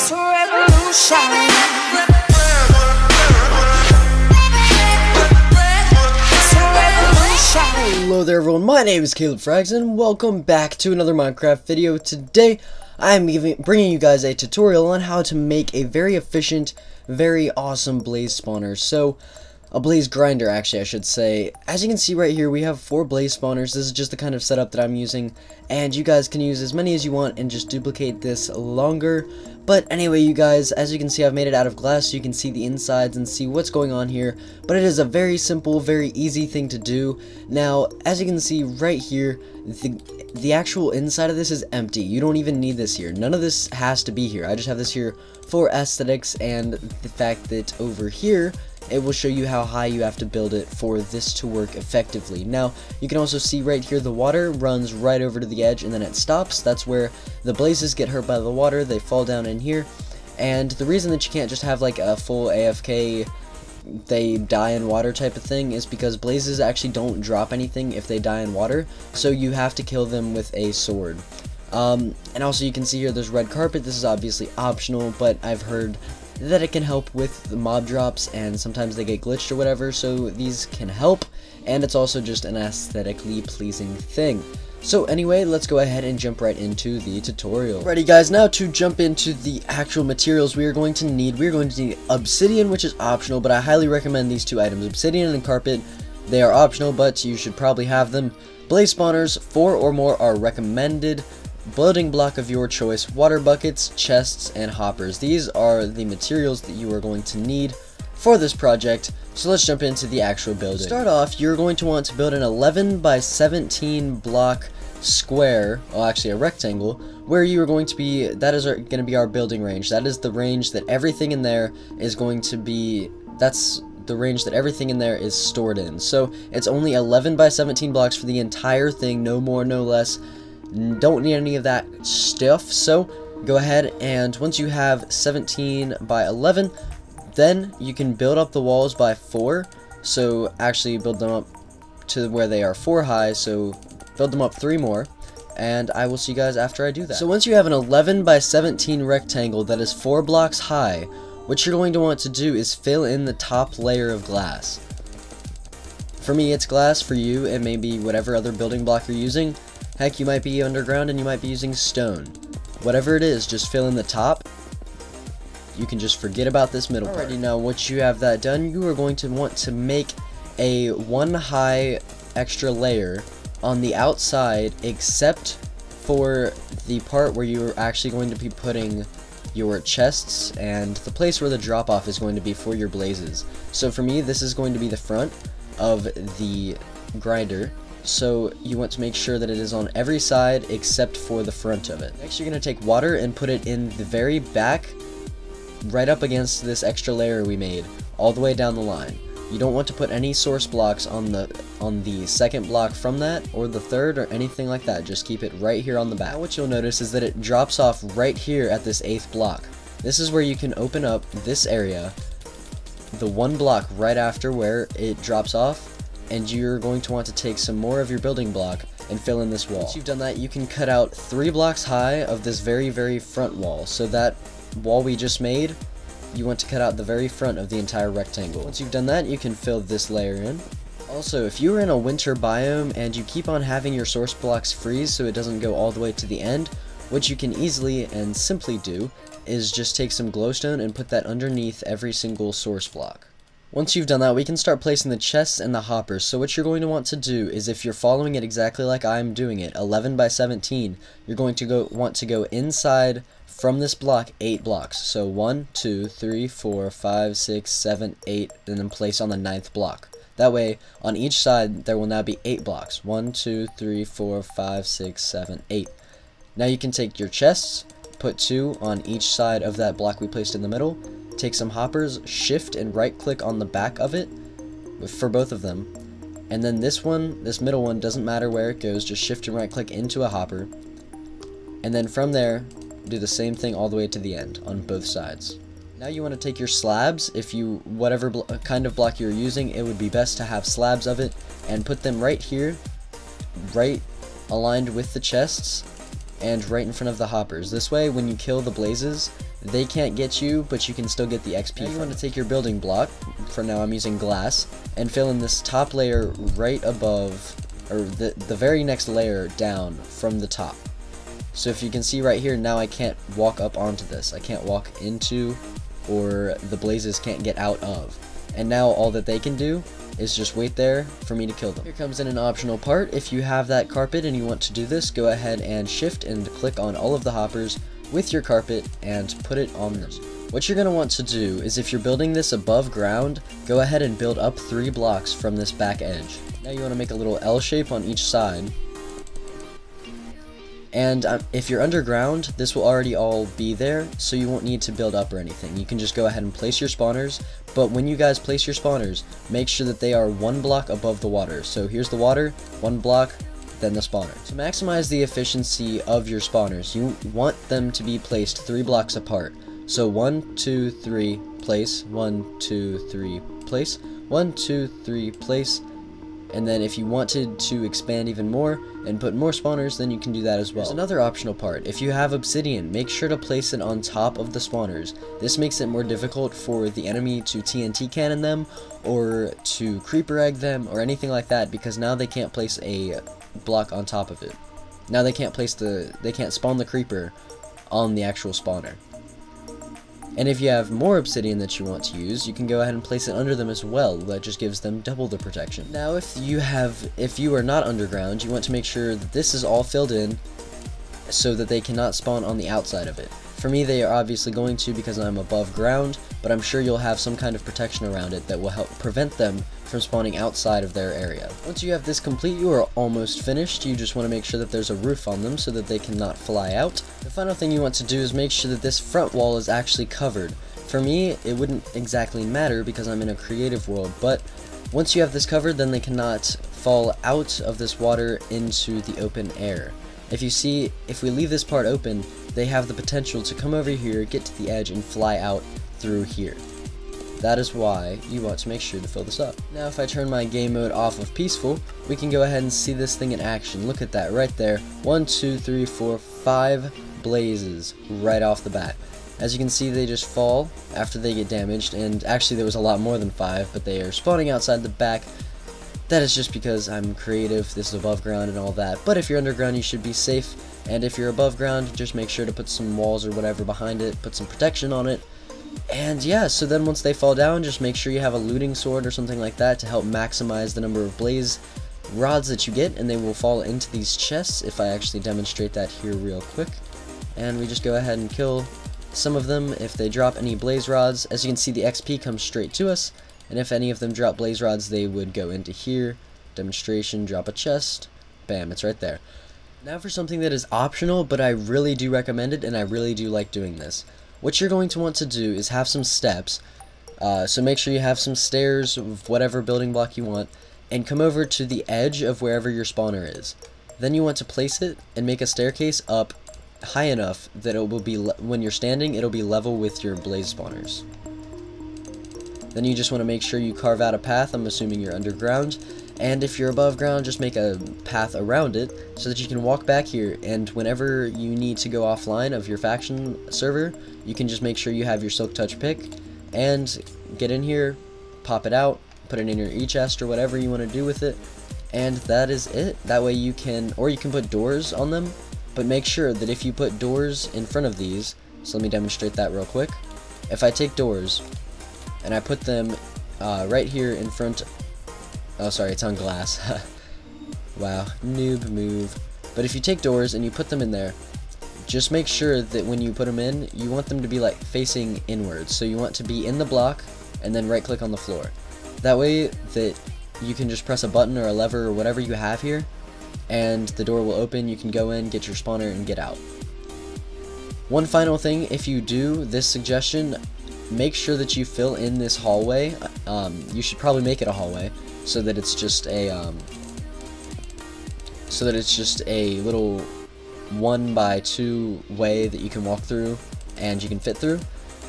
It's a revolution. Hello there everyone, my name is Caleb Frags and welcome back to another Minecraft video. Today I'm bringing you guys a tutorial on how to make a very efficient, very awesome blaze spawner. So, a blaze grinder actually I should say. As you can see right here we have 4 blaze spawners. This is just the kind of setup that I'm using, and you guys can use as many as you want and just duplicate this longer. But anyway, you guys, as you can see, I've made it out of glass so you can see the insides and see what's going on here. But it is a very simple, very easy thing to do. Now, as you can see right here, the actual inside of this is empty. You don't even need this here. None of this has to be here. I just have this here for aesthetics and the fact that over here, it will show you how high you have to build it for this to work effectively. Now, you can also see right here the water runs right over to the edge and then it stops. That's where the blazes get hurt by the water. They fall down in here. And the reason that you can't just have like a full AFK, they die in water type of thing is because blazes actually don't drop anything if they die in water. So you have to kill them with a sword. And also you can see here there's red carpet. This is obviously optional, but I've heard that it can help with the mob drops and sometimes they get glitched or whatever, so these can help, and it's also just an aesthetically pleasing thing. So anyway, let's go ahead and jump right into the tutorial. Alrighty guys, now to jump into the actual materials we're going to need obsidian, which is optional, but I highly recommend these 2 items, obsidian and carpet. They are optional, but you should probably have them. Blaze spawners, 4 or more are recommended. Building block of your choice, water buckets, chests, and hoppers. These are the materials that you are going to need for this project. So let's jump into the actual building. To start off, you're going to want to build an 11 by 17 block square, well actually a rectangle, where you are going to be, that is going to be our building range. That is the range that everything in there is going to be, that's the range that everything in there is stored in. So it's only 11 by 17 blocks for the entire thing, no more, no less. Don't need any of that stuff, so go ahead and once you have 17 by 11, then you can build up the walls by 4. So actually build them up to where they are 4 high, so build them up 3 more, and I will see you guys after I do that. So once you have an 11 by 17 rectangle that is 4 blocks high, what you're going to want to do is fill in the top layer of glass. For me it's glass, for you it may be whatever other building block you're using. Heck, you might be underground and you might be using stone. Whatever it is, just fill in the top. You can just forget about this middle part. Alrighty, now once you have that done, you are going to want to make a 1 high extra layer on the outside, except for the part where you're actually going to be putting your chests and the place where the drop off is going to be for your blazes. So for me, this is going to be the front of the grinder. So you want to make sure that it is on every side except for the front of it. Next you're going to take water and put it in the very back, right up against this extra layer we made, all the way down the line. You don't want to put any source blocks on the second block from that, or the third, or anything like that. Just keep it right here on the back. Now what you'll notice is that it drops off right here at this 8th block. This is where you can open up this area, the 1 block right after where it drops off, and you're going to want to take some more of your building block and fill in this wall. Once you've done that, you can cut out 3 blocks high of this very, very front wall. So that wall we just made, you want to cut out the very front of the entire rectangle. Once you've done that, you can fill this layer in. Also, if you're in a winter biome and you keep on having your source blocks freeze so it doesn't go all the way to the end, what you can easily and simply do is just take some glowstone and put that underneath every single source block. Once you've done that, we can start placing the chests and the hoppers. So what you're going to want to do is, if you're following it exactly like I'm doing it, 11 by 17, you're going to want to go inside from this block 8 blocks. So 1, 2, 3, 4, 5, 6, 7, 8, and then place on the 9th block. That way, on each side, there will now be 8 blocks. 1, 2, 3, 4, 5, 6, 7, 8. Now you can take your chests, put 2 on each side of that block we placed in the middle, take some hoppers, shift and right click on the back of it for both of them, and then this middle one, doesn't matter where it goes, just shift and right click into a hopper, and then from there do the same thing all the way to the end on both sides. Now you want to take your slabs, whatever kind of block you're using, it would be best to have slabs of it, and put them right here, right aligned with the chests, and right in front of the hoppers. This way, when you kill the blazes, they can't get you, but you can still get the XP. Now you want to take your building block, for now I'm using glass, and fill in this top layer right above, or the very next layer down from the top. So if you can see right here, now I can't walk up onto this. I can't walk into, or the blazes can't get out of. And now all that they can do is just wait there for me to kill them. Here comes in an optional part. If you have that carpet and you want to do this, go ahead and shift and click on all of the hoppers with your carpet and put it on them. What you're going to want to do is, if you're building this above ground, go ahead and build up 3 blocks from this back edge. Now you want to make a little L shape on each side. And if you're underground, this will already all be there, so you won't need to build up or anything. You can just go ahead and place your spawners, but when you guys place your spawners, make sure that they are 1 block above the water. So here's the water, 1 block, then the spawner. To maximize the efficiency of your spawners, you want them to be placed 3 blocks apart. So 1, 2, 3, place, 1, 2, 3, place, 1, 2, 3, place. And then if you wanted to expand even more and put more spawners, then you can do that as well. There's another optional part. If you have obsidian, make sure to place it on top of the spawners. This makes it more difficult for the enemy to TNT cannon them, or to creeper egg them, or anything like that, because now they can't place a block on top of it. Now they can't spawn the creeper on the actual spawner. And if you have more obsidian that you want to use, you can go ahead and place it under them as well. That just gives them double the protection. Now if you are not underground, you want to make sure that this is all filled in so that they cannot spawn on the outside of it. For me, they are obviously going to, because I'm above ground, but I'm sure you'll have some kind of protection around it that will help prevent them from spawning outside of their area. Once you have this complete, you are almost finished. You just want to make sure that there's a roof on them so that they cannot fly out. The final thing you want to do is make sure that this front wall is actually covered. For me, it wouldn't exactly matter because I'm in a creative world, but once you have this covered, then they cannot fall out of this water into the open air. If you see, if we leave this part open, they have the potential to come over here, get to the edge, and fly out through here. That is why you want to make sure to fill this up. Now if I turn my game mode off of peaceful, we can go ahead and see this thing in action. Look at that right there. 1, 2, 3, 4, 5 blazes right off the bat. As you can see, they just fall after they get damaged, and actually there was a lot more than 5, but they are spawning outside the back. That is just because I'm creative, this is above ground and all that, but if you're underground you should be safe, and if you're above ground, just make sure to put some walls or whatever behind it, put some protection on it, and yeah, so then once they fall down, just make sure you have a looting sword or something like that to help maximize the number of blaze rods that you get, and they will fall into these chests if I actually demonstrate that here real quick. And we just go ahead and kill some of them. If they drop any blaze rods, as you can see, the XP comes straight to us. And if any of them drop blaze rods, they would go into here. Demonstration, drop a chest. Bam, it's right there. Now for something that is optional, but I really do recommend it, and I really do like doing this. What you're going to want to do is have some steps. So make sure you have some stairs of whatever building block you want, and come over to the edge of wherever your spawner is. Then you want to place it and make a staircase up high enough that it will be, when you're standing, it'll be level with your blaze spawners. Then you just want to make sure you carve out a path. I'm assuming you're underground, and if you're above ground, just make a path around it so that you can walk back here, and whenever you need to go offline of your faction server, you can just make sure you have your silk touch pick and get in here, pop it out, put it in your e-chest or whatever you want to do with it, and that is it. That way you can, or you can put doors on them, but make sure that if you put doors in front of these, so let me demonstrate that real quick. If I take doors and I put them right here in front, oh sorry, it's on glass. Wow, noob move. But if you take doors and you put them in there, just make sure that when you put them in, you want them to be like facing inwards. So you want to be in the block and then right click on the floor. That way that you can just press a button or a lever or whatever you have here, and the door will open, you can go in, get your spawner, and get out. One final thing, if you do this suggestion, make sure that you fill in this hallway. You should probably make it a hallway so that it's just a little 1x2 way that you can walk through and you can fit through.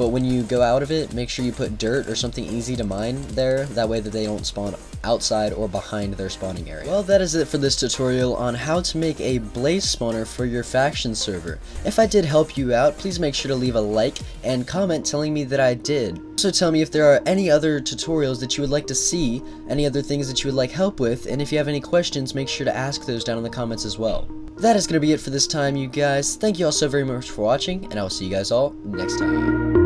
but when you go out of it, make sure you put dirt or something easy to mine there, that way that they don't spawn outside or behind their spawning area. Well, that is it for this tutorial on how to make a blaze spawner for your faction server. If I did help you out, please make sure to leave a like and comment telling me that I did. Also tell me if there are any other tutorials that you would like to see, any other things that you would like help with, and if you have any questions, make sure to ask those down in the comments as well. That is going to be it for this time, you guys. Thank you all so very much for watching, and I will see you guys all next time.